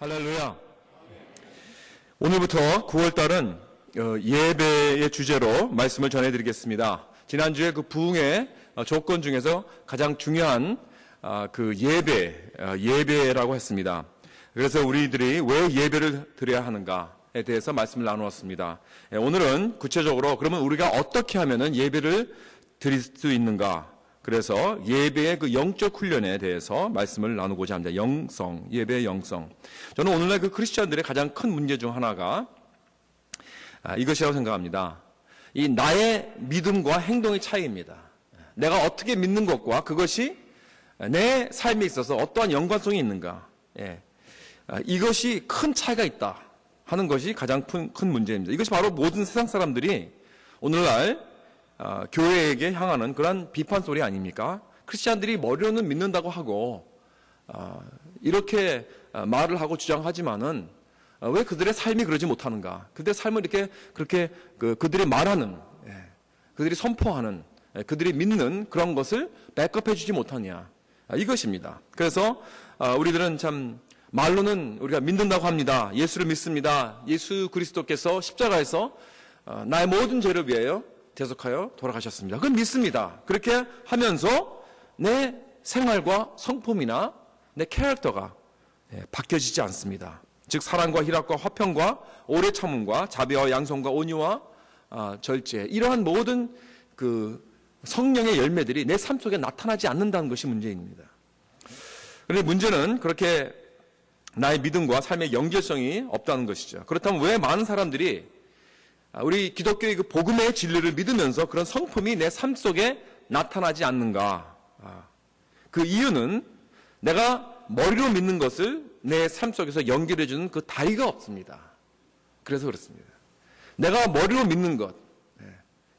할렐루야. 오늘부터 9월달은 예배의 주제로 말씀을 전해드리겠습니다. 지난주에 그 부흥의 조건 중에서 가장 중요한 그 예배라고 했습니다. 그래서 우리들이 왜 예배를 드려야 하는가에 대해서 말씀을 나누었습니다. 오늘은 구체적으로 그러면 우리가 어떻게 하면은 예배를 드릴 수 있는가? 그래서 예배의 그 영적 훈련에 대해서 말씀을 나누고자 합니다. 영성, 예배의 영성. 저는 오늘날 그 크리스천들의 가장 큰 문제 중 하나가 이것이라고 생각합니다. 이 나의 믿음과 행동의 차이입니다. 내가 어떻게 믿는 것과 그것이 내 삶에 있어서 어떠한 연관성이 있는가. 이것이 큰 차이가 있다 하는 것이 가장 큰 문제입니다. 이것이 바로 모든 세상 사람들이 오늘날 교회에게 향하는 그런 비판 소리 아닙니까? 크리스찬들이 머리로는 믿는다고 하고 이렇게 말을 하고 주장하지만은 왜 그들의 삶이 그러지 못하는가? 그들의 삶을 그렇게 그들이 말하는, 그들이 선포하는, 그들이 믿는 그런 것을 백업해 주지 못하냐? 이것입니다. 그래서 우리들은 참 말로는 우리가 믿는다고 합니다. 예수를 믿습니다. 예수 그리스도께서 십자가에서 나의 모든 죄를 위하여 대속하여 돌아가셨습니다. 그건 믿습니다. 그렇게 하면서 내 생활과 성품이나 내 캐릭터가 바뀌어지지 않습니다. 즉 사랑과 희락과 화평과 오래 참음과 자비와 양성과 온유와 절제, 이러한 모든 그 성령의 열매들이 내 삶 속에 나타나지 않는다는 것이 문제입니다. 그런데 문제는 그렇게 나의 믿음과 삶의 연결성이 없다는 것이죠. 그렇다면 왜 많은 사람들이 우리 기독교의 그 복음의 진리를 믿으면서 그런 성품이 내 삶 속에 나타나지 않는가? 그 이유는 내가 머리로 믿는 것을 내 삶 속에서 연결해주는 그 다리가 없습니다. 그래서 그렇습니다. 내가 머리로 믿는 것,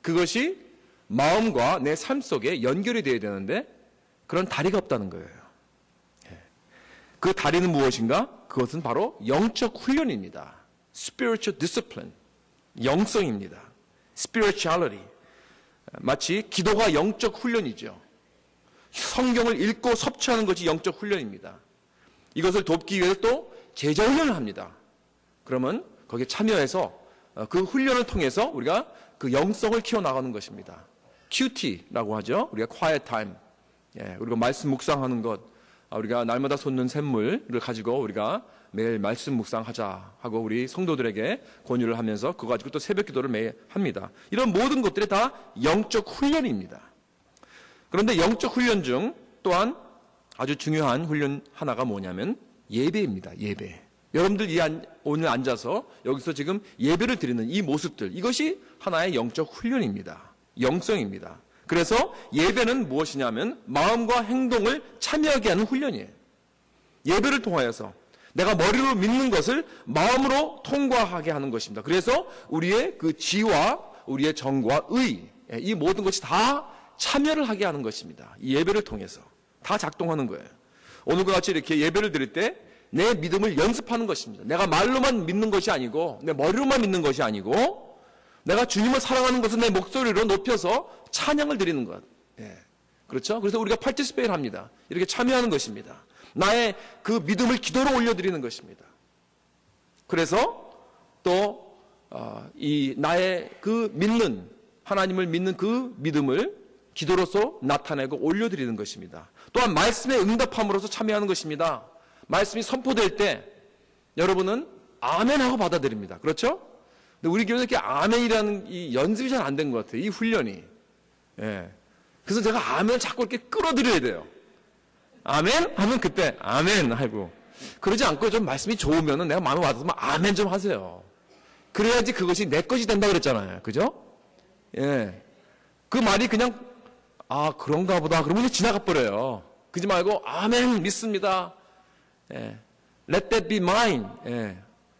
그것이 마음과 내 삶 속에 연결이 되어야 되는데 그런 다리가 없다는 거예요. 그 다리는 무엇인가? 그것은 바로 영적 훈련입니다. Spiritual discipline. 영성입니다. spirituality. 마치 기도가 영적 훈련이죠. 성경을 읽고 섭취하는 것이 영적 훈련입니다. 이것을 돕기 위해서 또 제자 훈련을 합니다. 그러면 거기에 참여해서 그 훈련을 통해서 우리가 그 영성을 키워나가는 것입니다. QT라고 하죠. 우리가 quiet time. 우리가 말씀 묵상하는 것, 우리가 날마다 솟는 샘물을 가지고 우리가 매일 말씀 묵상하자 하고 우리 성도들에게 권유를 하면서 그거 가지고 또 새벽 기도를 매일 합니다. 이런 모든 것들이 다 영적 훈련입니다. 그런데 영적 훈련 중 또한 아주 중요한 훈련 하나가 뭐냐면 예배입니다. 예배. 여러분들 오늘 앉아서 여기서 지금 예배를 드리는 이 모습들, 이것이 하나의 영적 훈련입니다. 영성입니다. 그래서 예배는 무엇이냐면 마음과 행동을 참여하게 하는 훈련이에요. 예배를 통하여서 내가 머리로 믿는 것을 마음으로 통과하게 하는 것입니다. 그래서 우리의 그 지와 우리의 정과 의, 이 모든 것이 다 참여를 하게 하는 것입니다. 이 예배를 통해서 다 작동하는 거예요. 오늘과 같이 이렇게 예배를 드릴 때 내 믿음을 연습하는 것입니다. 내가 말로만 믿는 것이 아니고 내 머리로만 믿는 것이 아니고 내가 주님을 사랑하는 것은 내 목소리로 높여서 찬양을 드리는 것. 그렇죠? 그래서 우리가 participate 합니다. 이렇게 참여하는 것입니다. 나의 그 믿음을 기도로 올려드리는 것입니다. 그래서 또 이 나의 그 믿는, 하나님을 믿는 그 믿음을 기도로서 나타내고 올려드리는 것입니다. 또한 말씀에 응답함으로써 참여하는 것입니다. 말씀이 선포될 때 여러분은 아멘하고 받아들입니다. 그렇죠? 근데 우리 교회는 이렇게 아멘이라는 이 연습이 잘 안 된 것 같아요. 이 훈련이. 그래서 제가 아멘을 자꾸 이렇게 끌어들여야 돼요. 아멘? 하면 그때 아멘 하고. 그러지 않고 좀 말씀이 좋으면은 내가 마음에 와닿으면 아멘 좀 하세요. 그래야지 그것이 내 것이 된다 그랬잖아요. 그죠? 그 말이 그냥 그런가 보다 그러면 지나가 버려요. 그러지 말고 아멘 믿습니다. Let that be mine.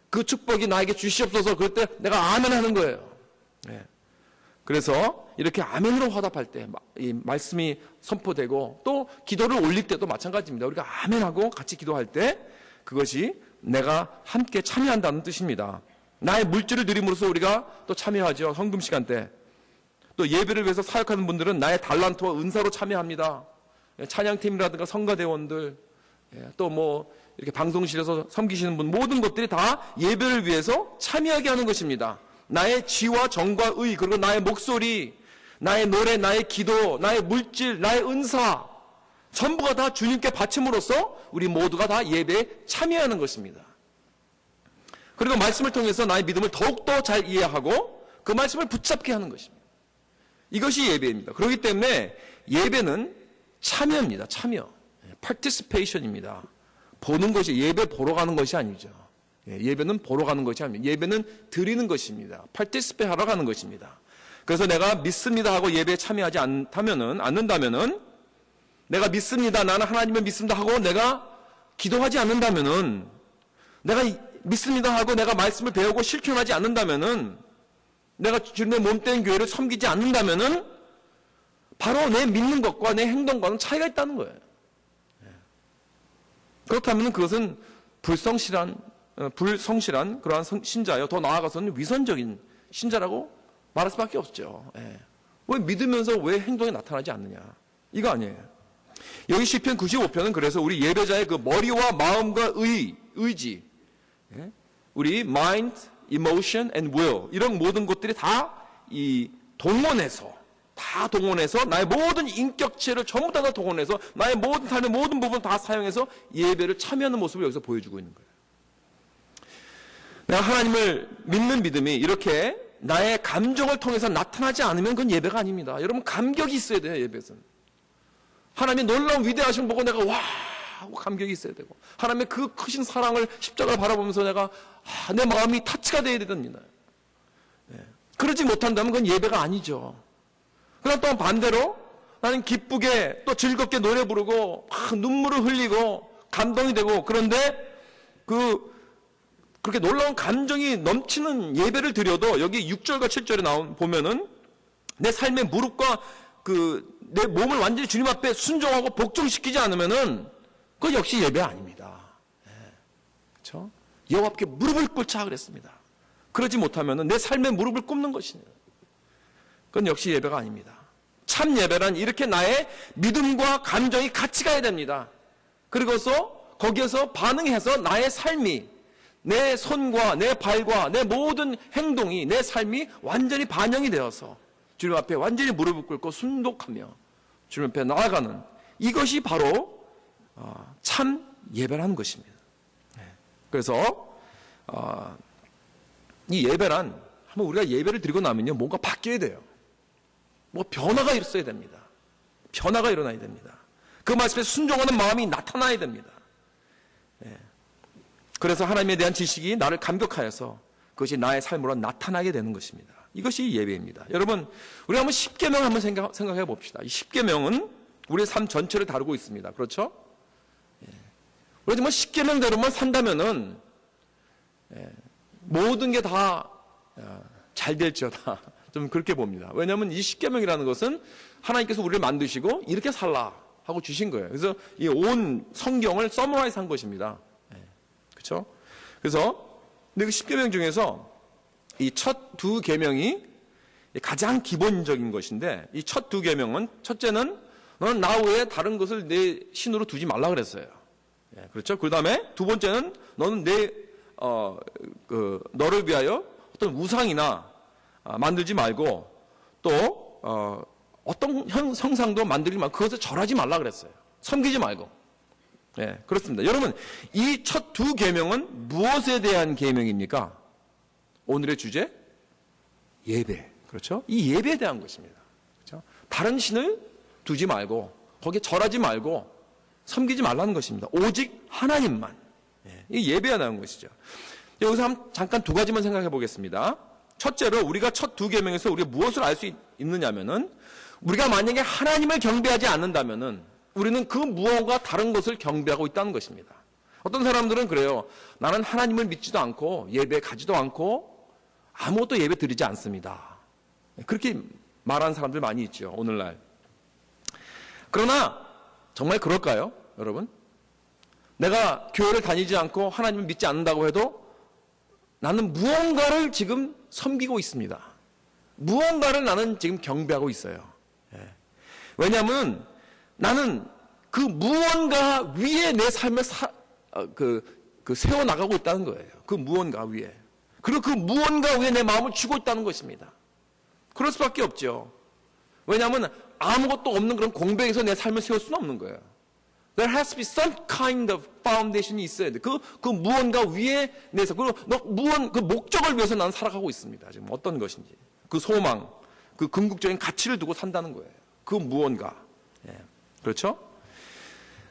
그 축복이 나에게 주시옵소서. 그럴 때 내가 아멘 하는 거예요. 그래서 이렇게 아멘으로 화답할 때 이 말씀이 선포되고 또 기도를 올릴 때도 마찬가지입니다. 우리가 아멘하고 같이 기도할 때 그것이 내가 함께 참여한다는 뜻입니다. 나의 물질을 드림으로써 우리가 또 참여하죠. 헌금 시간 때. 또 예배를 위해서 사역하는 분들은 나의 달란트와 은사로 참여합니다. 찬양팀이라든가 성가대원들, 또 이렇게 방송실에서 섬기시는 분 모든 것들이 다 예배를 위해서 참여하게 하는 것입니다. 나의 지와 정과 의, 그리고 나의 목소리, 나의 노래, 나의 기도, 나의 물질, 나의 은사, 전부가 다 주님께 바침으로써 우리 모두가 다 예배에 참여하는 것입니다. 그리고 말씀을 통해서 나의 믿음을 더욱더 잘 이해하고 그 말씀을 붙잡게 하는 것입니다. 이것이 예배입니다. 그렇기 때문에 예배는 참여입니다. 참여. participation입니다. 보는 것이, 예배 보러 가는 것이 아니죠. 예배는 보러 가는 것이 아닙니다. 예배는 드리는 것입니다. participate 하러 가는 것입니다. 그래서 내가 믿습니다 하고 예배에 참여하지 않는다면은 내가 믿습니다, 나는 하나님을 믿습니다 하고 내가 기도하지 않는다면은, 내가 믿습니다 하고 내가 말씀을 배우고 실천하지 않는다면은, 내가 주님의 몸된 교회를 섬기지 않는다면은 바로 내 믿는 것과 내 행동과는 차이가 있다는 거예요. 그렇다면 그것은 불성실한 그러한 신자요, 더 나아가서는 위선적인 신자라고 말할 수밖에 없죠. 왜 믿으면서 왜 행동이 나타나지 않느냐, 이거 아니에요. 여기 시편 95편은 그래서 우리 예배자의 그 머리와 마음과 의지, 우리 mind, emotion and will, 이런 모든 것들이 다 동원해서 나의 모든 인격체를 전부 다 동원해서 나의 모든 삶의 모든 부분 다 사용해서 예배를 참여하는 모습을 여기서 보여주고 있는 거예요. 내가 하나님을 믿는 믿음이 이렇게 나의 감정을 통해서 나타나지 않으면 그건 예배가 아닙니다. 여러분, 감격이 있어야 돼요. 예배에서는 하나님의 놀라운 위대하심을 보고 내가 와 하고 감격이 있어야 되고, 하나님의 그 크신 사랑을 십자가를 바라보면서 내가 내 마음이 타치가 돼야 됩니다. 그러지 못한다면 그건 예배가 아니죠. 그럼 또 반대로 나는 기쁘게 또 즐겁게 노래 부르고 눈물을 흘리고 감동이 되고, 그런데 그렇게 놀라운 감정이 넘치는 예배를 드려도 여기 6절과 7절에 보면은 내 삶의 무릎과 내 몸을 완전히 주님 앞에 순종하고 복종시키지 않으면은 그건 역시 예배 아닙니다. 그렇죠? 여호와께 무릎을 꿇자 그랬습니다. 그러지 못하면은 내 삶의 무릎을 꿇는 것이네요. 그건 역시 예배가 아닙니다. 참 예배란 이렇게 나의 믿음과 감정이 같이 가야 됩니다. 그리고서 거기에서 반응해서 나의 삶이, 내 손과 내 발과 내 모든 행동이, 내 삶이 완전히 반영이 되어서 주님 앞에 완전히 무릎을 꿇고 순독하며 주님 앞에 나아가는, 이것이 바로 참 예배라는 것입니다. 그래서 이 예배란, 한번 우리가 예배를 드리고 나면요, 뭔가 바뀌어야 돼요. 뭐 변화가 있어야 됩니다. 변화가 일어나야 됩니다. 그 말씀에 순종하는 마음이 나타나야 됩니다. 그래서 하나님에 대한 지식이 나를 감격하여서 그것이 나의 삶으로 나타나게 되는 것입니다. 이것이 예배입니다. 여러분, 우리 한번 십계명 한번 생각해 봅시다. 이 십계명은 우리의 삶 전체를 다루고 있습니다. 그렇죠? 우리가 정말 십계명대로만 산다면은 모든 게 다 잘 될지어다, 좀 그렇게 봅니다. 왜냐하면 이 십계명이라는 것은 하나님께서 우리를 만드시고 이렇게 살라 하고 주신 거예요. 그래서 이 온 성경을 서머라이즈 한 것입니다. 그렇죠? 그래서 근데 그 십계명 중에서 이 첫 두 계명이 가장 기본적인 것인데, 이 첫 두 계명은, 첫째는 너는 나 외에 다른 것을 내 신으로 두지 말라 그랬어요. 그렇죠? 그 다음에 두 번째는 너는 너를 위하여 어떤 우상이나 만들지 말고, 또 어떤 형상도 만들지 말고 그것을 절하지 말라 그랬어요. 섬기지 말고. 그렇습니다. 여러분, 이 첫 두 계명은 무엇에 대한 계명입니까? 오늘의 주제, 예배. 그렇죠? 이 예배에 대한 것입니다. 그렇죠? 다른 신을 두지 말고, 거기에 절하지 말고, 섬기지 말라는 것입니다. 오직 하나님만. 이 예배에 대한 것이죠. 여기서 잠깐 두 가지만 생각해 보겠습니다. 첫째로, 우리가 첫 두 계명에서 우리가 무엇을 알 수 있느냐면은, 우리가 만약에 하나님을 경배하지 않는다면은 우리는 그 무엇과 다른 것을 경배하고 있다는 것입니다. 어떤 사람들은 그래요. 나는 하나님을 믿지도 않고 예배 가지도 않고 아무것도 예배 드리지 않습니다. 그렇게 말하는 사람들 많이 있죠, 오늘날. 그러나 정말 그럴까요, 여러분? 내가 교회를 다니지 않고 하나님을 믿지 않는다고 해도 나는 무언가를 지금 섬기고 있습니다. 무언가를 나는 지금 경배하고 있어요. 왜냐하면 나는 그 무언가 위에 내 삶을 세워나가고 있다는 거예요. 그 무언가 위에. 그리고 그 무언가 위에 내 마음을 주고 있다는 것입니다. 그럴 수밖에 없죠. 왜냐하면 아무것도 없는 그런 공백에서 내 삶을 세울 수는 없는 거예요. There has to be some kind of foundation이 있어야 돼. 그 무언가 위에 내서, 그리고 그 목적을 위해서 나는 살아가고 있습니다. 지금 어떤 것인지. 그 소망, 그 궁극적인 가치를 두고 산다는 거예요. 그 무언가. 예. 그렇죠?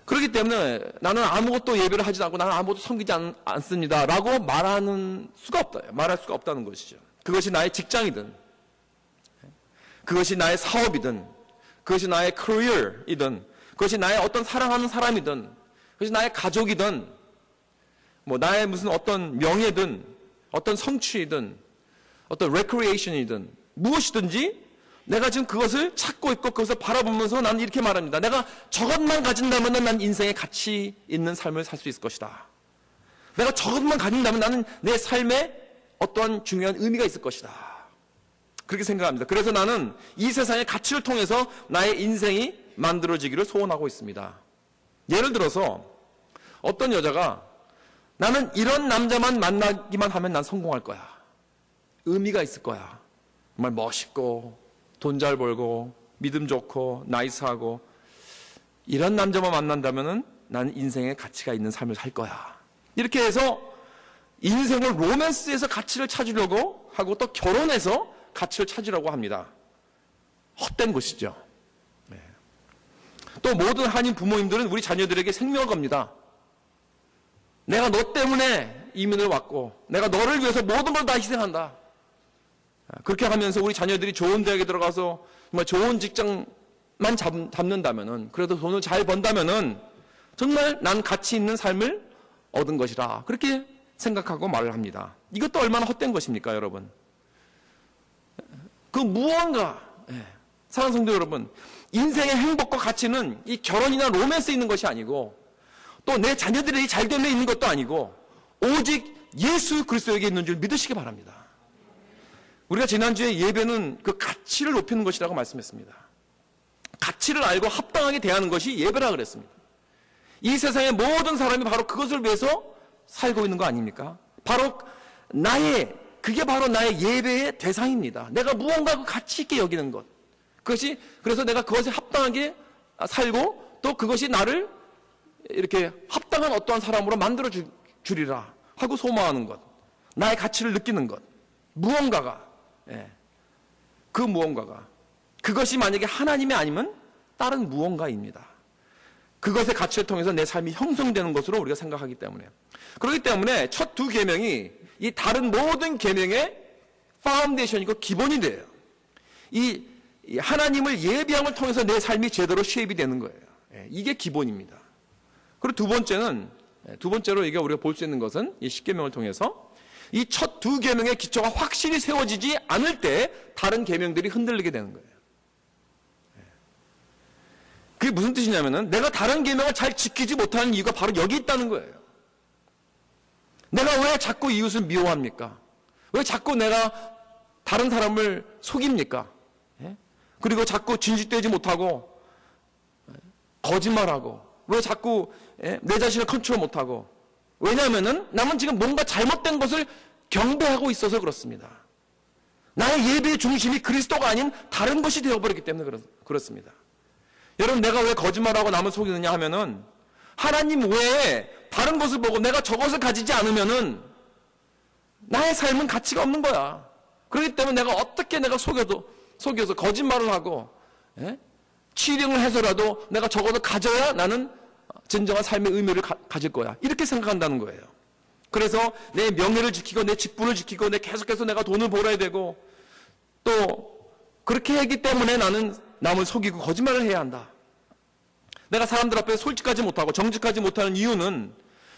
그렇기 때문에 나는 아무것도 예배를 하지 않고 나는 아무것도 섬기지 않습니다. 라고 말할 수가 없다는 것이죠. 그것이 나의 직장이든, 그것이 나의 사업이든, 그것이 나의 커리어이든, 그것이 나의 어떤 사랑하는 사람이든, 그것이 나의 가족이든, 나의 무슨 어떤 명예든, 어떤 성취이든, 어떤 레크리에이션이든, 무엇이든지 내가 지금 그것을 찾고 있고 그것을 바라보면서 나는 이렇게 말합니다. 내가 저것만 가진다면 난 인생에 가치 있는 삶을 살 수 있을 것이다. 내가 저것만 가진다면 나는 내 삶에 어떠한 중요한 의미가 있을 것이다. 그렇게 생각합니다. 그래서 나는 이 세상의 가치를 통해서 나의 인생이 만들어지기를 소원하고 있습니다. 예를 들어서 어떤 여자가 나는 이런 남자만 만나기만 하면 난 성공할 거야. 의미가 있을 거야. 정말 멋있고 돈 잘 벌고 믿음 좋고 나이스하고 이런 남자만 만난다면은 나는 인생에 가치가 있는 삶을 살 거야. 이렇게 해서 인생을 로맨스에서 가치를 찾으려고 하고 또 결혼해서 가치를 찾으려고 합니다. 헛된 것이죠. 네. 또 모든 한인 부모님들은 우리 자녀들에게 생명을 겁니다. 내가 너 때문에 이민을 왔고 내가 너를 위해서 모든 걸 다 희생한다. 그렇게 하면서 우리 자녀들이 좋은 대학에 들어가서 정말 좋은 직장만 잡는다면은, 그래도 돈을 잘 번다면은 정말 난 가치 있는 삶을 얻은 것이라 그렇게 생각하고 말을 합니다. 이것도 얼마나 헛된 것입니까, 여러분? 그 무언가, 사랑하는 성도 여러분, 인생의 행복과 가치는 이 결혼이나 로맨스에 있는 것이 아니고 또 내 자녀들이 잘 되면 있는 것도 아니고 오직 예수 그리스도에게 있는 줄 믿으시기 바랍니다. 우리가 지난주에 예배는 그 가치를 높이는 것이라고 말씀했습니다. 가치를 알고 합당하게 대하는 것이 예배라 그랬습니다. 이 세상의 모든 사람이 바로 그것을 위해서 살고 있는 거 아닙니까? 그게 바로 나의 예배의 대상입니다. 내가 무언가 그 가치 있게 여기는 것. 그래서 내가 그것에 합당하게 살고 또 그것이 나를 이렇게 합당한 어떠한 사람으로 만들어 주리라 하고 소망하는 것. 나의 가치를 느끼는 것. 무언가가. 그 무언가가. 그것이 만약에 하나님이 아니면 다른 무언가입니다. 그것의 가치를 통해서 내 삶이 형성되는 것으로 우리가 생각하기 때문에. 그렇기 때문에 첫 두 계명이 이 다른 모든 계명의 파운데이션이고 기본이 돼요. 이 하나님을 예배함을 통해서 내 삶이 제대로 쉐입이 되는 거예요. 이게 기본입니다. 그리고 두 번째로 우리가 볼 수 있는 것은 이 십계명을 통해서 이 첫 두 계명의 기초가 확실히 세워지지 않을 때 다른 계명들이 흔들리게 되는 거예요. 그게 무슨 뜻이냐면은 내가 다른 계명을 잘 지키지 못하는 이유가 바로 여기 있다는 거예요. 내가 왜 자꾸 이웃을 미워합니까? 왜 자꾸 내가 다른 사람을 속입니까? 그리고 자꾸 진실되지 못하고 거짓말하고 왜 자꾸 내 자신을 컨트롤 못하고. 왜냐하면은 나는 지금 뭔가 잘못된 것을 경배하고 있어서 그렇습니다. 나의 예배의 중심이 그리스도가 아닌 다른 것이 되어버렸기 때문에 그렇습니다. 여러분, 내가 왜 거짓말하고 남을 속이느냐 하면은 하나님 외에 다른 것을 보고 내가 저것을 가지지 않으면은 나의 삶은 가치가 없는 거야. 그렇기 때문에 내가 어떻게 내가 속여서 거짓말을 하고 치령을 해서라도 내가 저것을 가져야 나는 진정한 삶의 의미를 가질 거야. 이렇게 생각한다는 거예요. 그래서 내 명예를 지키고 내 직분을 지키고 계속해서 내가 돈을 벌어야 되고 또 그렇게 하기 때문에 나는 남을 속이고 거짓말을 해야 한다. 내가 사람들 앞에 솔직하지 못하고 정직하지 못하는 이유는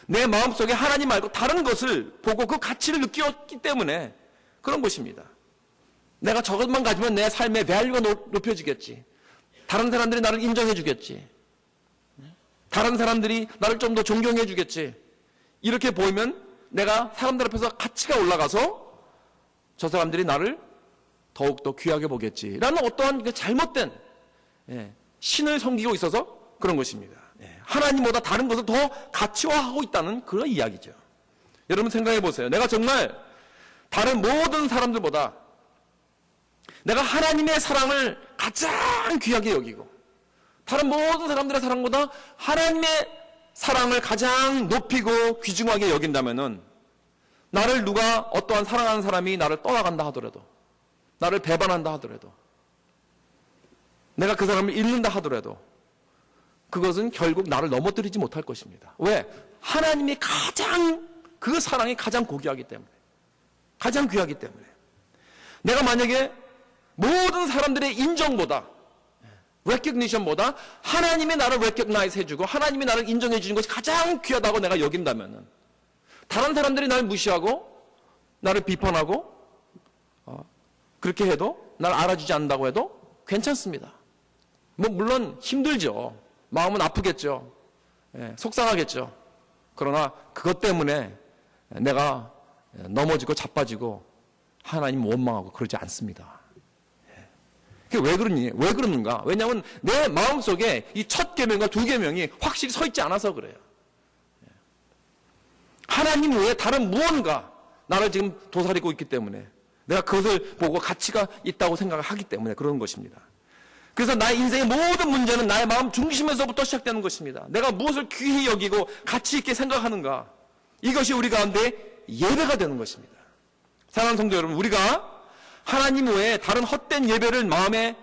내 마음속에 하나님 말고 다른 것을 보고 그 가치를 느꼈기 때문에 그런 것입니다. 내가 저것만 가지면 내 삶의 밸류가 높여지겠지. 다른 사람들이 나를 인정해 주겠지. 다른 사람들이 나를 좀 더 존경해 주겠지. 이렇게 보이면 내가 사람들 앞에서 가치가 올라가서 저 사람들이 나를 더욱더 귀하게 보겠지 라는 어떠한 잘못된 신을 섬기고 있어서 그런 것입니다. 하나님보다 다른 것을 더 가치화하고 있다는 그런 이야기죠. 여러분 생각해 보세요. 내가 정말 다른 모든 사람들보다 내가 하나님의 사랑을 가장 귀하게 여기고 다른 모든 사람들의 사랑보다 하나님의 사랑을 가장 높이고 귀중하게 여긴다면은 나를 누가 어떠한 사랑하는 사람이 나를 떠나간다 하더라도 나를 배반한다 하더라도 내가 그 사람을 잃는다 하더라도 그것은 결국 나를 넘어뜨리지 못할 것입니다. 왜? 하나님이 가장 그 사랑이 가장 고귀하기 때문에 가장 귀하기 때문에 내가 만약에 모든 사람들의 인정보다 recognition보다 하나님이 나를 recognize 해주고 하나님이 나를 인정해 주는 것이 가장 귀하다고 내가 여긴다면 다른 사람들이 나를 무시하고 나를 비판하고 그렇게 해도 나를 알아주지 않는다고 해도 괜찮습니다. 뭐 물론 힘들죠. 마음은 아프겠죠. 속상하겠죠. 그러나 그것 때문에 내가 넘어지고 자빠지고 하나님 원망하고 그러지 않습니다. 그게 왜 그러는가? 왜냐하면 내 마음속에 이 첫 계명과 두 계명이 확실히 서 있지 않아서 그래요. 하나님 외에 다른 무언가 나를 지금 도사리고 있기 때문에 내가 그것을 보고 가치가 있다고 생각을 하기 때문에 그런 것입니다. 그래서 나의 인생의 모든 문제는 나의 마음 중심에서부터 시작되는 것입니다. 내가 무엇을 귀히 여기고 가치 있게 생각하는가, 이것이 우리 가운데 예배가 되는 것입니다. 사랑하는 성도 여러분, 우리가 하나님 외에 다른 헛된 예배를 마음에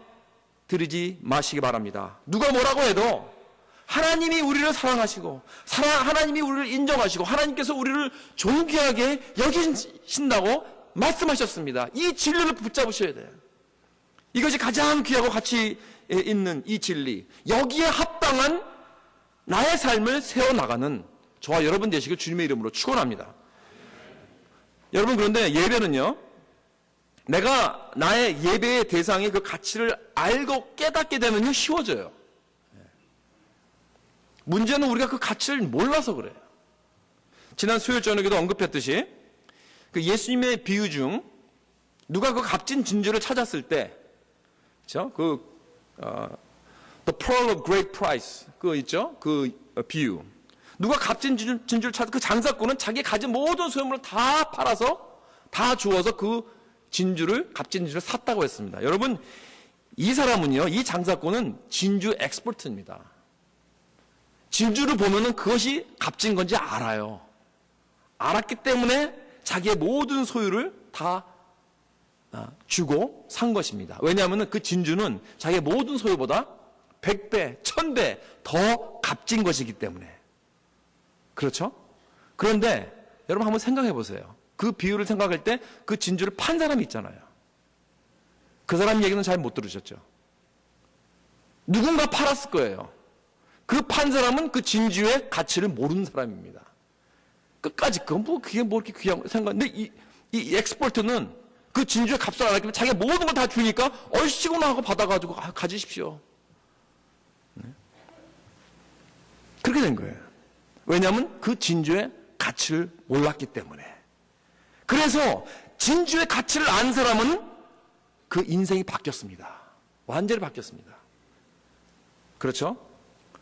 드리지 마시기 바랍니다. 누가 뭐라고 해도 하나님이 우리를 사랑하시고 하나님이 우리를 인정하시고 하나님께서 우리를 존귀하게 여기신다고 말씀하셨습니다. 이 진리를 붙잡으셔야 돼요. 이것이 가장 귀하고 가치 있는 이 진리, 여기에 합당한 나의 삶을 세워나가는 저와 여러분 되시길 주님의 이름으로 축원합니다. 여러분, 그런데 예배는요, 내가 나의 예배의 대상의 그 가치를 알고 깨닫게 되면요 쉬워져요. 문제는 우리가 그 가치를 몰라서 그래요. 지난 수요일 저녁에도 언급했듯이 그 예수님의 비유 중 누가 그 값진 진주를 찾았을 때, 그렇죠? The pearl of great price, 그 있죠? 그 비유. 누가 값진 진주를 찾아 그 장사꾼은 자기 가진 모든 소유물을 다 팔아서 다 주어서 그 값진 진주를 샀다고 했습니다. 여러분, 이 사람은요, 이 장사꾼은 진주 엑스퍼트입니다. 진주를 보면은 그것이 값진 건지 알아요. 알았기 때문에 자기의 모든 소유를 다 주고 산 것입니다. 왜냐하면 그 진주는 자기의 모든 소유보다 100배, 1000배 더 값진 것이기 때문에. 그렇죠? 그런데 여러분 한번 생각해 보세요. 그 비유를 생각할 때 그 진주를 판 사람이 있잖아요. 그 사람 얘기는 잘 못 들으셨죠? 누군가 팔았을 거예요. 그 판 사람은 그 진주의 가치를 모르는 사람입니다. 끝까지 그게 뭐 이렇게 귀한 생각. 근데 이 엑스퍼트는 그 진주의 값을 알았기 때문에 자기가 모든 걸 다 주니까 얼씨구나 하고 받아가지고 가지십시오. 네? 그렇게 된 거예요. 왜냐하면 그 진주의 가치를 몰랐기 때문에. 그래서 진주의 가치를 안 사람은 그 인생이 바뀌었습니다. 완전히 바뀌었습니다. 그렇죠?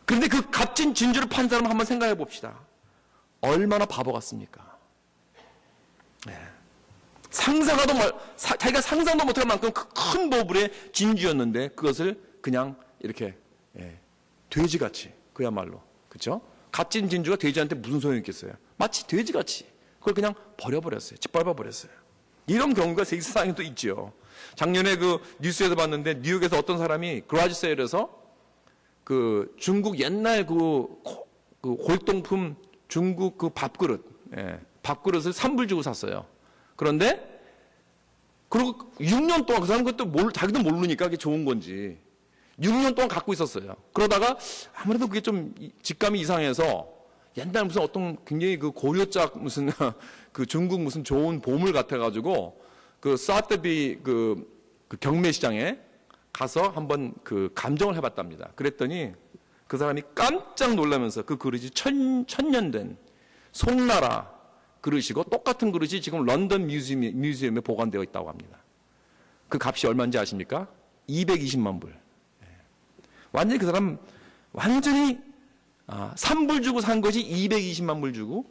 그런데 그 값진 진주를 판 사람 한번 생각해 봅시다. 얼마나 바보 같습니까? 네. 자기가 상상도 못할 만큼 큰 보물의 진주였는데 그것을 그냥 이렇게 돼지같이, 그야말로, 그렇죠? 값진 진주가 돼지한테 무슨 소용이 있겠어요? 마치 돼지같이 그걸 그냥 버려버렸어요. 짓밟아버렸어요. 이런 경우가 세상에도 있죠. 작년에 그 뉴스에서 봤는데 뉴욕에서 어떤 사람이 그라지 세일에서 그 중국 옛날 그 골동품 중국 그 밥그릇, 밥그릇을 3불 주고 샀어요. 그런데 그리고 6년 동안 그 사람 그것도 자기도 모르니까 그게 좋은 건지 6년 동안 갖고 있었어요. 그러다가 아무래도 그게 좀 직감이 이상해서 옛날 무슨 어떤 굉장히 그 고려짝 무슨 그 중국 무슨 좋은 보물 같아가지고 그 사드비 그 경매시장에 가서 한번 그 감정을 해봤답니다. 그랬더니 그 사람이 깜짝 놀라면서 그 그릇이 천년 된 송나라 그릇이고 똑같은 그릇이 지금 런던 뮤지엄에 보관되어 있다고 합니다. 그 값이 얼마인지 아십니까? 220만 불. 완전히 그 사람 완전히 3불 주고 산 것이 220만 불 주고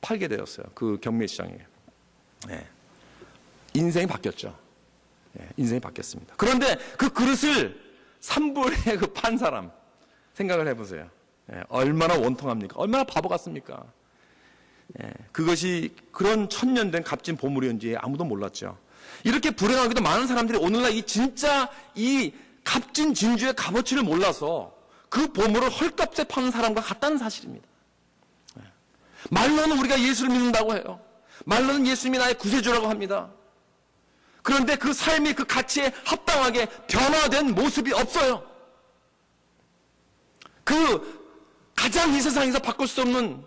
팔게 되었어요. 그 경매 시장에. 예. 인생이 바뀌었죠. 예, 인생이 바뀌었습니다. 그런데 그 그릇을 3불에 그 판 사람 생각을 해보세요. 예, 얼마나 원통합니까? 얼마나 바보 같습니까? 예, 그것이 그런 천년된 값진 보물이었는지 아무도 몰랐죠. 이렇게 불행하게도 많은 사람들이 오늘날 이 값진 진주의 값어치를 몰라서 그 보물을 헐값에 파는 사람과 같다는 사실입니다. 예. 말로는 우리가 예수를 믿는다고 해요. 말로는 예수님이 나의 구세주라고 합니다. 그런데 그 삶이 그 가치에 합당하게 변화된 모습이 없어요. 그 가장 이 세상에서 바꿀 수 없는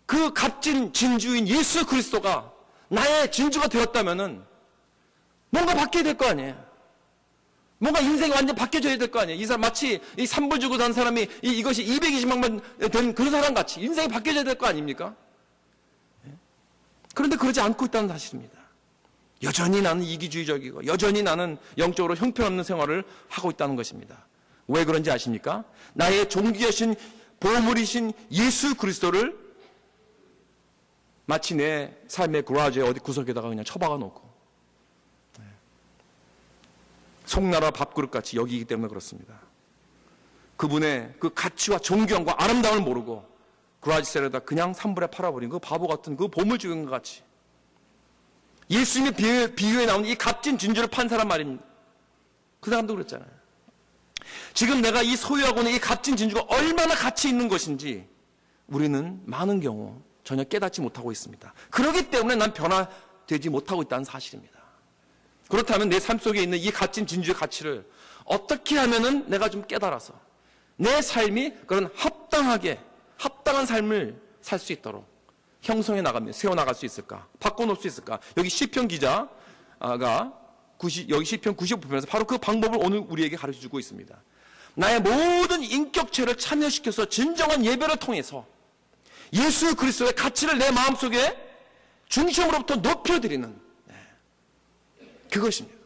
그 값진 진주인 예수 그리스도가 나의 진주가 되었다면은 뭔가 바뀌어야 될 거 아니에요. 뭔가 인생이 완전 바뀌어져야 될 거 아니에요. 이 사람 마치 이 3불 주고 산 사람이 이것이 220만 된 그런 사람 같이 인생이 바뀌어져야 될 거 아닙니까? 그런데 그러지 않고 있다는 사실입니다. 여전히 나는 이기주의적이고 여전히 나는 영적으로 형편없는 생활을 하고 있다는 것입니다. 왜 그런지 아십니까? 나의 종기하신 보물이신 예수 그리스도를 마치 내 삶의 그라지에 어디 구석에다가 그냥 처박아 놓고 송나라 밥그릇같이 여기기 때문에 그렇습니다. 그분의 그 가치와 존경과 아름다움을 모르고 그라지셀에다 그냥 3불에 팔아버린 그 바보 같은 그 보물 주인 것 같이 예수님의 비유에 나오는 이 값진 진주를 판 사람 말입니다. 그 사람도 그랬잖아요. 지금 내가 이 소유하고 있는 이 값진 진주가 얼마나 가치 있는 것인지 우리는 많은 경우 전혀 깨닫지 못하고 있습니다. 그렇기 때문에 난 변화되지 못하고 있다는 사실입니다. 그렇다면 내 삶 속에 있는 이 값진 진주의 가치를 어떻게 하면은 내가 좀 깨달아서 내 삶이 그런 합당한 삶을 살 수 있도록 형성해 나가면 세워나갈 수 있을까? 바꿔놓을 수 있을까? 여기 시편 기자가 여기 시편 95편에서 바로 그 방법을 오늘 우리에게 가르쳐주고 있습니다. 나의 모든 인격체를 참여시켜서 진정한 예배를 통해서 예수 그리스도의 가치를 내 마음속에 중심으로부터 높여드리는 그것입니다.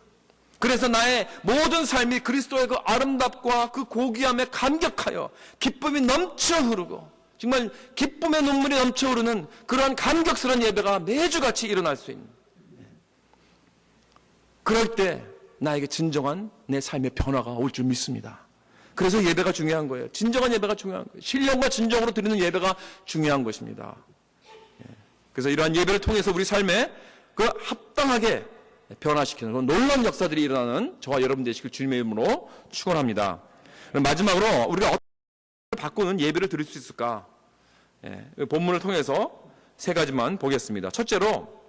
그래서 나의 모든 삶이 그리스도의 그 아름답과 그 고귀함에 감격하여 기쁨이 넘쳐 흐르고 정말 기쁨의 눈물이 넘쳐 흐르는 그러한 감격스러운 예배가 매주같이 일어날 수 있는 그럴 때 나에게 진정한 내 삶의 변화가 올 줄 믿습니다. 그래서 예배가 중요한 거예요. 진정한 예배가 중요한 거예요. 신령과 진정으로 드리는 예배가 중요한 것입니다. 그래서 이러한 예배를 통해서 우리 삶에 그 합당하게 변화시키는 그런 놀라운 역사들이 일어나는 저와 여러분 되시길 주님의 이름으로 축원합니다. 마지막으로 우리가 어떻게 바꾸는 예배를 드릴 수 있을까? 본문을 통해서 세 가지만 보겠습니다. 첫째로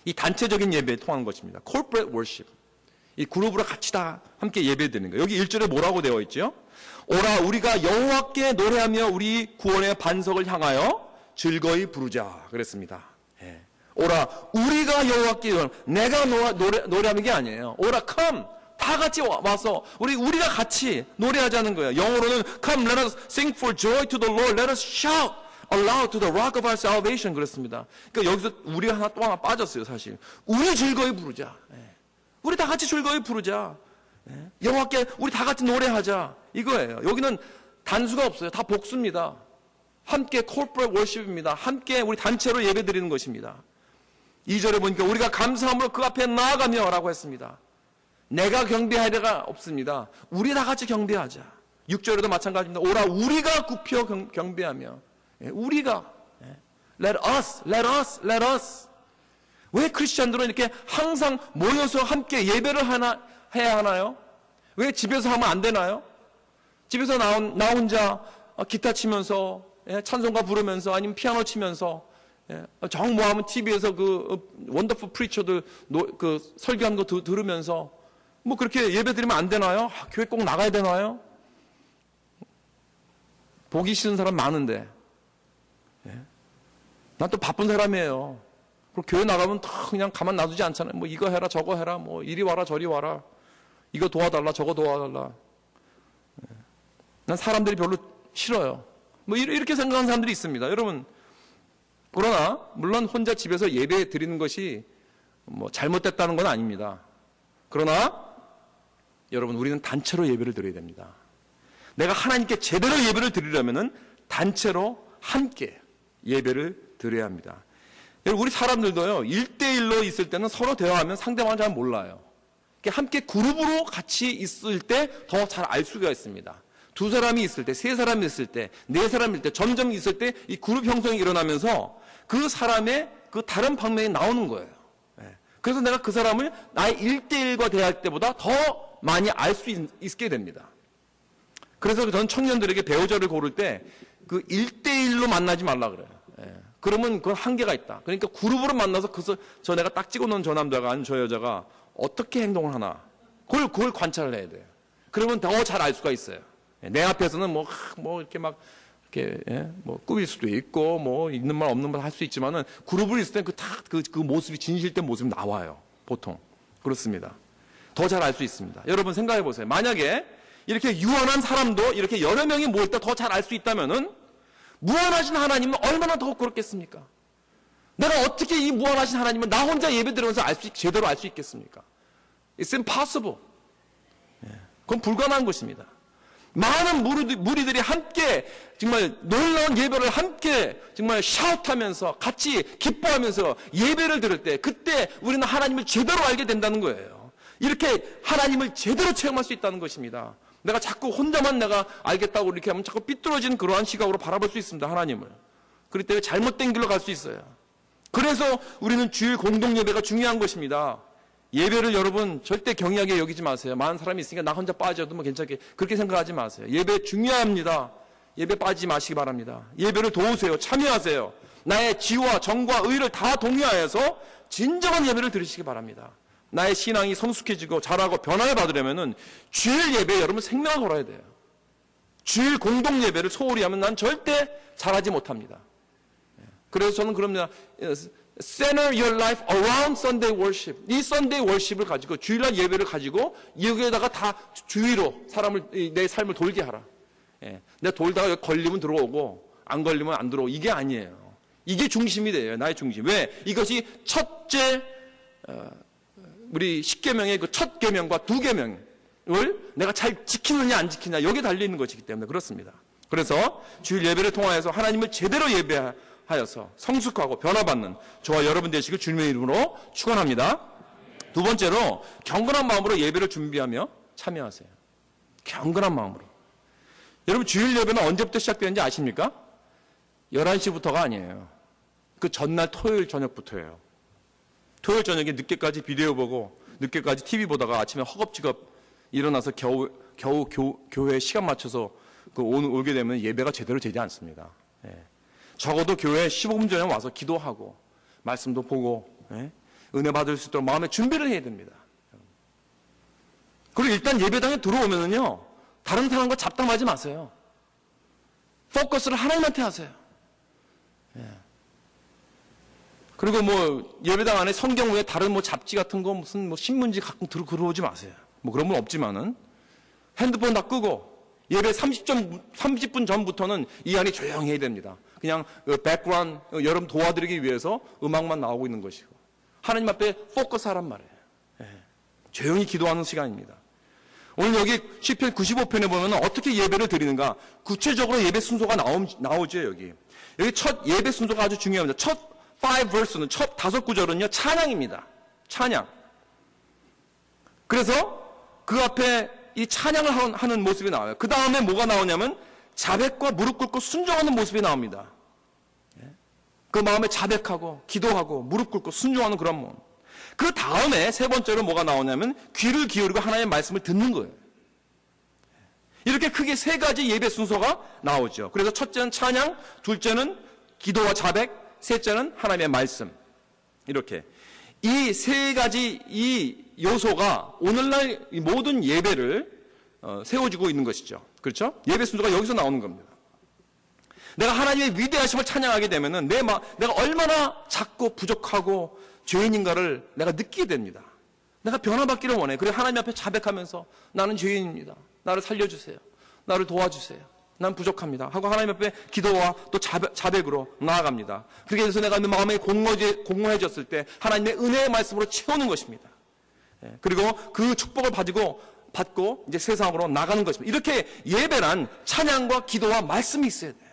이 단체적인 예배에 통하는 것입니다. Corporate worship. 이 그룹으로 같이 다 함께 예배 드리는 거예요. 여기 1절에 뭐라고 되어 있죠? 오라 우리가 여호와께 노래하며 우리 구원의 반석을 향하여 즐거이 부르자 그랬습니다. 오라 우리가 여호와께 내가 노래하는 게 아니에요. 오라 come 다 같이 와서 우리가 같이 노래하자는 거예요. 영어로는 come let us sing for joy to the Lord let us shout aloud to the rock of our salvation 그랬습니다. 그러니까 여기서 우리가 또 하나 빠졌어요. 사실 우리 즐거이 부르자. 우리 다 같이 즐거이 부르자. 여호와께 우리 다 같이 노래하자 이거예요. 여기는 단수가 없어요. 다 복수입니다. 함께 corporate worship입니다. 함께 우리 단체로 예배 드리는 것입니다. 2절에 보니까 우리가 감사함으로 그 앞에 나아가며 라고 했습니다. 내가 경배하리가 없습니다. 우리 다 같이 경배하자. 6절에도 마찬가지입니다. 오라 우리가 굽혀 경배하며 우리가 let us 왜 크리스찬들은 이렇게 항상 모여서 함께 예배를 해야 하나요? 왜 집에서 하면 안 되나요? 집에서 나 혼자 기타 치면서 찬송가 부르면서 아니면 피아노 치면서 정 뭐하면 TV에서 그 원더풀 프리처들 그 설교하는 거 들으면서 뭐 그렇게 예배 드리면 안 되나요? 교회 꼭 나가야 되나요? 보기 싫은 사람 많은데 난 또 바쁜 사람이에요. 그리고 교회 나가면 다 그냥 가만 놔두지 않잖아요. 뭐 이거 해라 저거 해라 뭐 이리 와라 저리 와라 이거 도와달라 저거 도와달라. 난 사람들이 별로 싫어요. 뭐 이렇게 생각하는 사람들이 있습니다. 여러분 그러나 물론 혼자 집에서 예배 드리는 것이 뭐 잘못됐다는 건 아닙니다. 그러나 여러분 우리는 단체로 예배를 드려야 됩니다. 내가 하나님께 제대로 예배를 드리려면은 단체로 함께 예배를 드려야 합니다. 여러분, 우리 사람들도요, 1대1로 있을 때는 서로 대화하면 상대방을 잘 몰라요. 함께 그룹으로 같이 있을 때 더 잘 알 수가 있습니다. 2사람이 있을 때, 3사람이 있을 때, 4사람일 때, 점점 있을 때 이 그룹 형성이 일어나면서 그 사람의 그 다른 방면이 나오는 거예요. 그래서 내가 그 사람을 나의 1대1과 대할 때보다 더 많이 알 수 있게 됩니다. 그래서 저는 청년들에게 배우자를 고를 때 그 1대1로 만나지 말라 그래요. 그러면 그건 한계가 있다. 그러니까 그룹으로 만나서 저 내가 딱 찍어놓은 저 남자가 아니면 저 여자가 어떻게 행동을 하나 그걸 관찰을 해야 돼요. 그러면 더 잘 알 수가 있어요. 내 앞에서는 뭐 이렇게 막 이렇게 뭐 꾸밀 수도 있고 뭐 있는 말 없는 말 할 수 있지만은 그룹을 있을 때 그 모습이 진실된 모습이 나와요. 보통 그렇습니다. 더 잘 알 수 있습니다. 여러분 생각해 보세요. 만약에 이렇게 유한한 사람도 이렇게 여러 명이 모일 때 더 잘 알 수 있다면은 무한하신 하나님은 얼마나 더 그렇겠습니까? 내가 어떻게 이 무한하신 하나님을 나 혼자 예배 드리면서 제대로 알 수 있겠습니까? It's impossible. 그건 불가능한 것입니다. 많은 무리들이 함께 정말 놀라운 예배를 함께 정말 샤웃하면서 같이 기뻐하면서 예배를 드릴 때 그때 우리는 하나님을 제대로 알게 된다는 거예요. 이렇게 하나님을 제대로 체험할 수 있다는 것입니다. 내가 자꾸 혼자만 내가 알겠다고 이렇게 하면 자꾸 삐뚤어진 그러한 시각으로 바라볼 수 있습니다. 하나님을. 그럴 때 잘못된 길로 갈 수 있어요. 그래서 우리는 주일 공동 예배가 중요한 것입니다. 예배를 여러분 절대 경이하게 여기지 마세요. 많은 사람이 있으니까 나 혼자 빠져도 뭐 괜찮게 그렇게 생각하지 마세요. 예배 중요합니다. 예배 빠지지 마시기 바랍니다. 예배를 도우세요. 참여하세요. 나의 지와 정과 의를 다 동의하여서 진정한 예배를 드리시기 바랍니다. 나의 신앙이 성숙해지고 자라고 변화를 받으려면은 주일 예배에 여러분 생명을 걸어야 돼요. 주일 공동 예배를 소홀히 하면 난 절대 잘하지 못합니다. 그래서 저는 그럽니다. Center your life around Sunday worship. 이 Sunday worship을 가지고 주일날 예배를 가지고 여기에다가 다 주위로 내 삶을 돌게 하라. 내가 돌다가 걸리면 들어오고 안 걸리면 안 들어오고 이게 아니에요. 이게 중심이 돼요. 나의 중심. 왜? 이것이 첫째 우리 10계명의 그 첫 계명과 2계명을 내가 잘 지키느냐 안 지키느냐 여기에 달려있는 것이기 때문에 그렇습니다. 그래서 주일 예배를 통하여서 하나님을 제대로 예배하여서 성숙하고 변화받는 저와 여러분 되시길 주님의 이름으로 축원합니다. 2번째로 경건한 마음으로 예배를 준비하며 참여하세요. 경건한 마음으로. 여러분 주일 예배는 언제부터 시작되는지 아십니까? 11시부터가 아니에요. 그 전날 토요일 저녁부터예요. 토요일 저녁에 늦게까지 비디오 보고 늦게까지 TV 보다가 아침에 허겁지겁 일어나서 겨우 교회에 시간 맞춰서 오게 되면 예배가 제대로 되지 않습니다. 적어도 교회에 15분 전에 와서 기도하고 말씀도 보고 은혜 받을 수 있도록 마음의 준비를 해야 됩니다. 그리고 일단 예배당에 들어오면은요 다른 사람과 잡담하지 마세요. 포커스를 하나님한테 하세요. 그리고 뭐 예배당 안에 성경 외에 다른 뭐 잡지 같은 거 무슨 뭐 신문지 가끔 들어오지 마세요. 뭐 그런 건 없지만은 핸드폰 다 끄고 예배 30분 전부터는 이 안이 조용히 해야 됩니다. 그냥 백그라운드 여러분 도와드리기 위해서 음악만 나오고 있는 것이고 하나님 앞에 포커스 하란 말이에요. 조용히 기도하는 시간입니다. 오늘 여기 시편 95편에 보면 어떻게 예배를 드리는가 구체적으로 예배 순서가 나오죠. 여기 첫 예배 순서가 아주 중요합니다. 첫 5verse는 첫 5구절은요 찬양입니다. 찬양. 그래서 그 앞에 이 찬양을 하는 모습이 나와요. 그 다음에 뭐가 나오냐면 자백과 무릎 꿇고 순종하는 모습이 나옵니다. 그 마음에 자백하고 기도하고 무릎 꿇고 순종하는 그런 모습. 그 다음에 세 번째로 뭐가 나오냐면 귀를 기울이고 하나님의 말씀을 듣는 거예요. 이렇게 크게 3가지 예배 순서가 나오죠. 그래서 첫째는 찬양, 둘째는 기도와 자백, 셋째는 하나님의 말씀. 이렇게 이 3가지 이 요소가 오늘날 모든 예배를 세워주고 있는 것이죠. 그렇죠? 예배 순서가 여기서 나오는 겁니다. 내가 하나님의 위대하심을 찬양하게 되면은 내가 얼마나 작고 부족하고 죄인인가를 내가 느끼게 됩니다. 내가 변화받기를 원해. 그래서 하나님 앞에 자백하면서 나는 죄인입니다. 나를 살려주세요. 나를 도와주세요. 난 부족합니다. 하고 하나님 앞에 기도와 또 자백으로 나아갑니다. 그렇게 해서 내가 마음이 공허해졌을 때 하나님의 은혜의 말씀으로 채우는 것입니다. 그리고 그 축복을 받고 이제 세상으로 나가는 것입니다. 이렇게 예배란 찬양과 기도와 말씀이 있어야 돼요.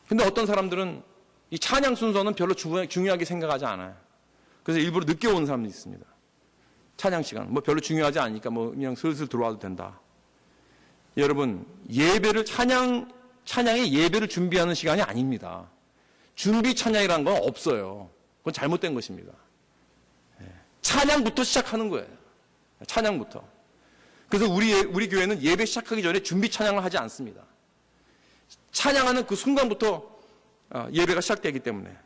근데 어떤 사람들은 이 찬양 순서는 별로 중요하게 생각하지 않아요. 그래서 일부러 늦게 오는 사람도 있습니다. 찬양 시간. 뭐 별로 중요하지 않으니까 뭐 그냥 슬슬 들어와도 된다. 여러분, 예배를, 찬양의 예배를 준비하는 시간이 아닙니다. 준비 찬양이라는 건 없어요. 그건 잘못된 것입니다. 찬양부터 시작하는 거예요. 찬양부터. 그래서 우리 교회는 예배 시작하기 전에 준비 찬양을 하지 않습니다. 찬양하는 그 순간부터 예배가 시작되기 때문에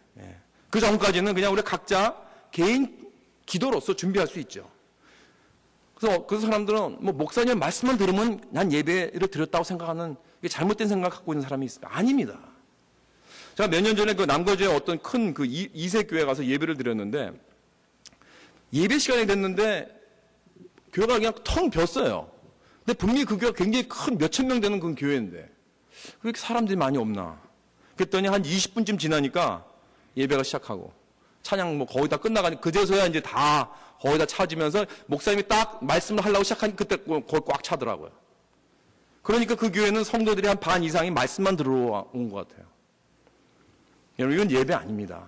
그 전까지는 그냥 우리 각자 개인 기도로서 준비할 수 있죠. 그래서 그 사람들은 뭐 목사님 말씀만 들으면 난 예배를 드렸다고 생각하는 잘못된 생각을 갖고 있는 사람이 있습니다. 아닙니다. 제가 몇 년 전에 그 남거주에 어떤 큰 그 이세 교회 가서 예배를 드렸는데 예배 시간이 됐는데 교회가 그냥 텅 비었어요. 근데 분명히 그 교회가 굉장히 큰 몇천 명 되는 그 교회인데 왜 이렇게 사람들이 많이 없나? 그랬더니 한 20분쯤 지나니까 예배가 시작하고 찬양 뭐 거의 다 끝나가니까 그제서야 이제 다 거의 다 차지면서 목사님이 딱 말씀을 하려고 시작하니까 그때 거의 꽉 차더라고요. 그러니까 그 교회는 성도들이 한 반 이상이 말씀만 들어온 것 같아요. 여러분, 이건 예배 아닙니다.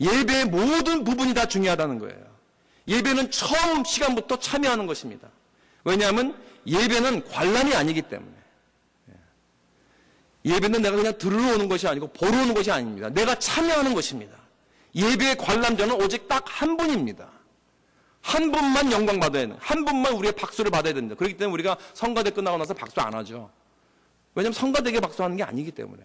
예배의 모든 부분이 다 중요하다는 거예요. 예배는 처음 시간부터 참여하는 것입니다. 왜냐하면 예배는 관람이 아니기 때문에. 예배는 내가 그냥 들으러 오는 것이 아니고 보러 오는 것이 아닙니다. 내가 참여하는 것입니다. 예배의 관람자는 오직 딱 한 분입니다. 한 분만 영광 받아야 되는, 한 분만 우리의 박수를 받아야 된다. 그렇기 때문에 우리가 성가대 끝나고 나서 박수 안 하죠. 왜냐하면 성가대에게 박수하는 게 아니기 때문에.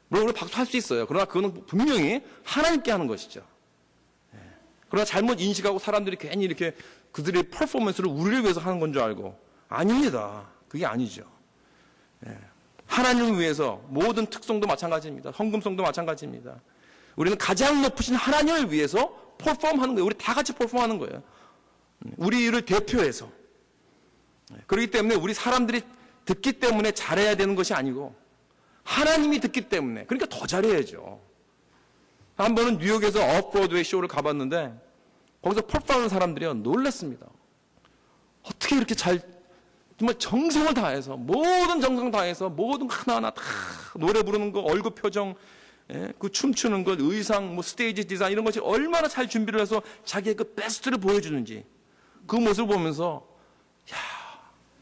물론 우리 박수할 수 있어요. 그러나 그거는 분명히 하나님께 하는 것이죠. 그러나 잘못 인식하고 사람들이 괜히 이렇게 그들의 퍼포먼스를 우리를 위해서 하는 건 줄 알고 아닙니다. 그게 아니죠. 하나님을 위해서 모든 특성도 마찬가지입니다. 헌금성도 마찬가지입니다. 우리는 가장 높으신 하나님을 위해서 퍼폼하는 거예요. 우리 다 같이 퍼폼하는 거예요. 우리를 대표해서. 그렇기 때문에 우리 사람들이 듣기 때문에 잘해야 되는 것이 아니고 하나님이 듣기 때문에 그러니까 더 잘해야죠. 한 번은 뉴욕에서 오프브로드웨이 쇼를 가봤는데 거기서 퍼폼하는 사람들이요 놀랐습니다. 어떻게 이렇게 정말 정성을 다해서 모든 정성 다해서 모든 하나하나 다 노래 부르는 거 얼굴 표정 그 춤추는 것 의상 뭐 스테이지 디자인 이런 것이 얼마나 잘 준비를 해서 자기의 그 베스트를 보여주는지 그 모습을 보면서 야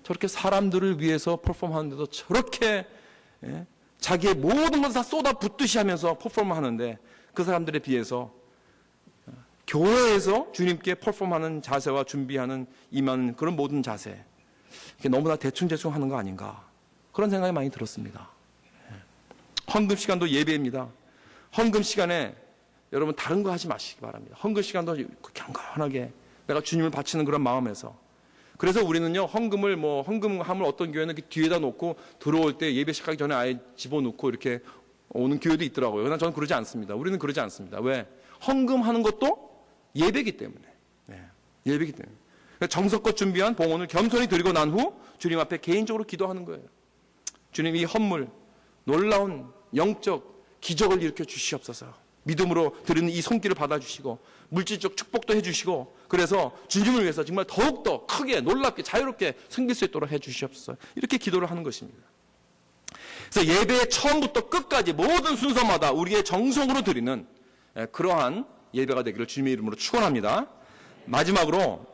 저렇게 사람들을 위해서 퍼폼하는데도 저렇게 자기의 모든 것을 다 쏟아붓듯이 하면서 퍼폼하는데 그 사람들에 비해서 교회에서 주님께 퍼폼하는 자세와 준비하는 임하는 그런 모든 자세 이게 너무나 대충대충 하는 거 아닌가 그런 생각이 많이 들었습니다. 헌금 시간도 예배입니다. 헌금 시간에 여러분 다른 거 하지 마시기 바랍니다. 헌금 시간도 경건하게 내가 주님을 바치는 그런 마음에서 그래서 우리는요 헌금함을 어떤 교회는 뒤에다 놓고 들어올 때 예배 시작하기 전에 아예 집어넣고 이렇게 오는 교회도 있더라고요. 그러나 저는 그러지 않습니다. 우리는 그러지 않습니다. 왜? 헌금하는 것도 예배이기 때문에. 예배이기 때문에. 정성껏 준비한 봉헌을 겸손히 드리고 난 후 주님 앞에 개인적으로 기도하는 거예요. 주님 이 헌물 놀라운 영적 기적을 일으켜 주시옵소서. 믿음으로 드리는 이 손길을 받아주시고 물질적 축복도 해주시고 그래서 주님을 위해서 정말 더욱더 크게 놀랍게 자유롭게 섬길 수 있도록 해주시옵소서. 이렇게 기도를 하는 것입니다. 그래서 예배의 처음부터 끝까지 모든 순서마다 우리의 정성으로 드리는 그러한 예배가 되기를 주님의 이름으로 축원합니다. 마지막으로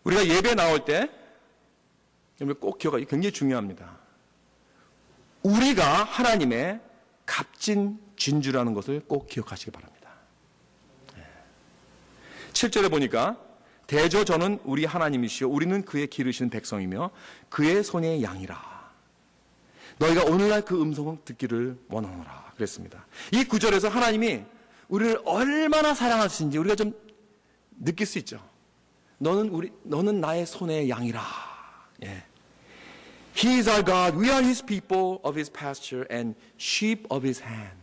우리가 예배 나올 때 꼭 기억하기 굉장히 중요합니다. 우리가 하나님의 값진 진주라는 것을 꼭 기억하시기 바랍니다. 7절에 보니까 대저 저는 우리 하나님이시요 우리는 그의 기르시는 백성이며 그의 손의 양이라. 너희가 오늘날 그 음성을 듣기를 원하노라 그랬습니다. 이 구절에서 하나님이 우리를 얼마나 사랑하시는지 우리가 좀 느낄 수 있죠. 너는 나의 손의 양이라. He is our God. We are His people of His pasture and sheep of His hand.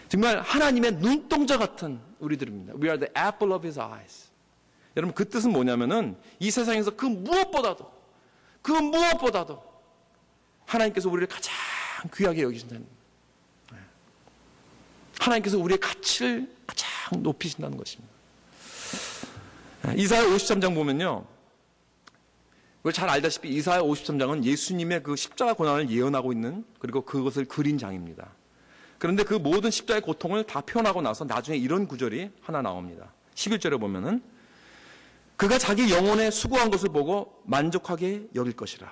정말 하나님의 눈동자 같은 우리들입니다. We are the apple of His eyes. 여러분 그 뜻은 뭐냐면은 이 세상에서 그 무엇보다도 하나님께서 우리를 가장 귀하게 여기신다는 하나님께서 우리의 가치를 가장 높이신다는 것입니다. 이사야 53장 보면요. 우리 잘 알다시피 이사야 53장은 예수님의 그 십자가 고난을 예언하고 있는, 그리고 그것을 그린 장입니다. 그런데 그 모든 십자가의 고통을 다 표현하고 나서 나중에 이런 구절이 하나 나옵니다. 11절에 보면은 그가 자기 영혼에 수고한 것을 보고 만족하게 여길 것이라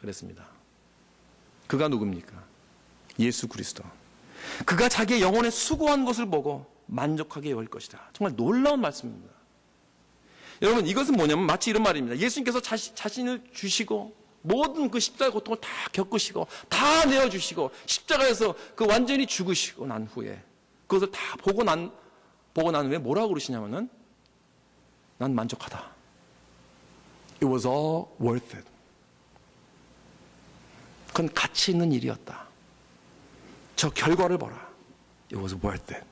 그랬습니다. 그가 누굽니까? 예수 그리스도. 그가 자기의 영혼에 수고한 것을 보고 만족하게 여길 것이라. 정말 놀라운 말씀입니다. 여러분, 이것은 뭐냐면 마치 이런 말입니다. 예수님께서 자신을 주시고 모든 그 십자가의 고통을 다 겪으시고 다 내어주시고 십자가에서 그 완전히 죽으시고 난 후에 그것을 다 보고 난 후에 뭐라고 그러시냐면은 난 만족하다. It was all worth it. 그건 가치 있는 일이었다. 저 결과를 보라. It was worth it.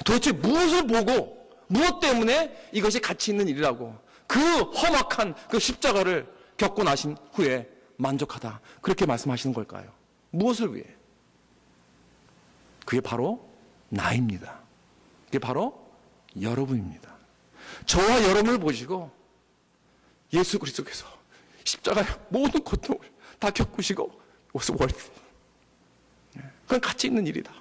도대체 무엇을 보고 무엇 때문에 이것이 가치 있는 일이라고 그 험악한 그 십자가를 겪고 나신 후에 만족하다. 그렇게 말씀하시는 걸까요? 무엇을 위해? 그게 바로 나입니다. 그게 바로 여러분입니다. 저와 여러분을 보시고 예수 그리스도께서 십자가의 모든 고통을 다 겪으시고 it was worth it. 그건 가치 있는 일이다.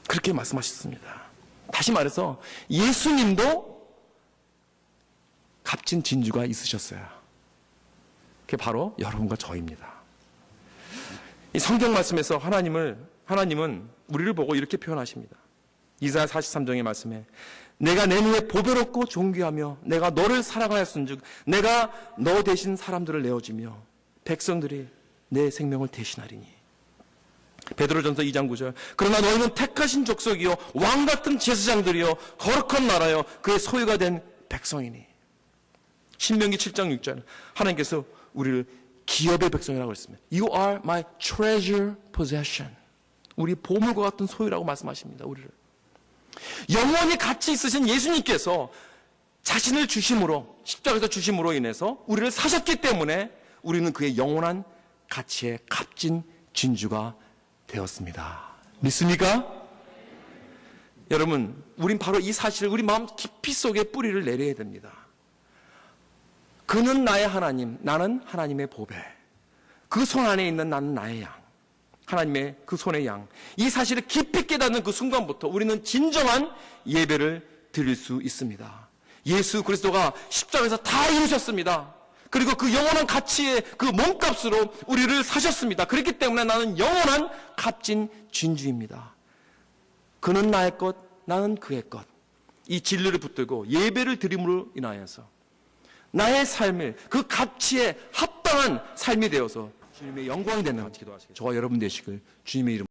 그렇게 말씀하셨습니다. 다시 말해서 예수님도 값진 진주가 있으셨어요. 그게 바로 여러분과 저입니다. 이 성경 말씀에서 하나님은 우리를 보고 이렇게 표현하십니다. 이사야 43장의 말씀에 내가 내 눈에 보배롭고 존귀하며 내가 너를 사랑하였은즉 내가 너 대신 사람들을 내어주며 백성들이 내 생명을 대신하리니. 베드로전서 2장 9절 그러나 너희는 택하신 족속이요 왕같은 제사장들이요 거룩한 나라요 그의 소유가 된 백성이니. 신명기 7장 6절 하나님께서 우리를 기업의 백성이라고 했습니다. You are my treasure possession. 우리 보물과 같은 소유라고 말씀하십니다. 우리를 영원히 가치 있으신 예수님께서 자신을 주심으로 십자가에서 주심으로 인해서 우리를 사셨기 때문에 우리는 그의 영원한 가치의 값진 진주가 되었습니다. 믿습니까? 여러분, 우린 바로 이 사실을 우리 마음 깊이 속에 뿌리를 내려야 됩니다. 그는 나의 하나님, 나는 하나님의 보배. 그 손 안에 있는 나는 나의 양. 하나님의 그 손의 양. 이 사실을 깊이 깨닫는 그 순간부터 우리는 진정한 예배를 드릴 수 있습니다. 예수 그리스도가 십자가에서 다 이루셨습니다. 그리고 그 영원한 가치의 그 몸값으로 우리를 사셨습니다. 그렇기 때문에 나는 영원한 값진 진주입니다. 그는 나의 것, 나는 그의 것. 이 진리를 붙들고 예배를 드림으로 인하여서 나의 삶을 그 가치에 합당한 삶이 되어서 주님의 영광이 되는 저와 여러분 되시길 주님의 이름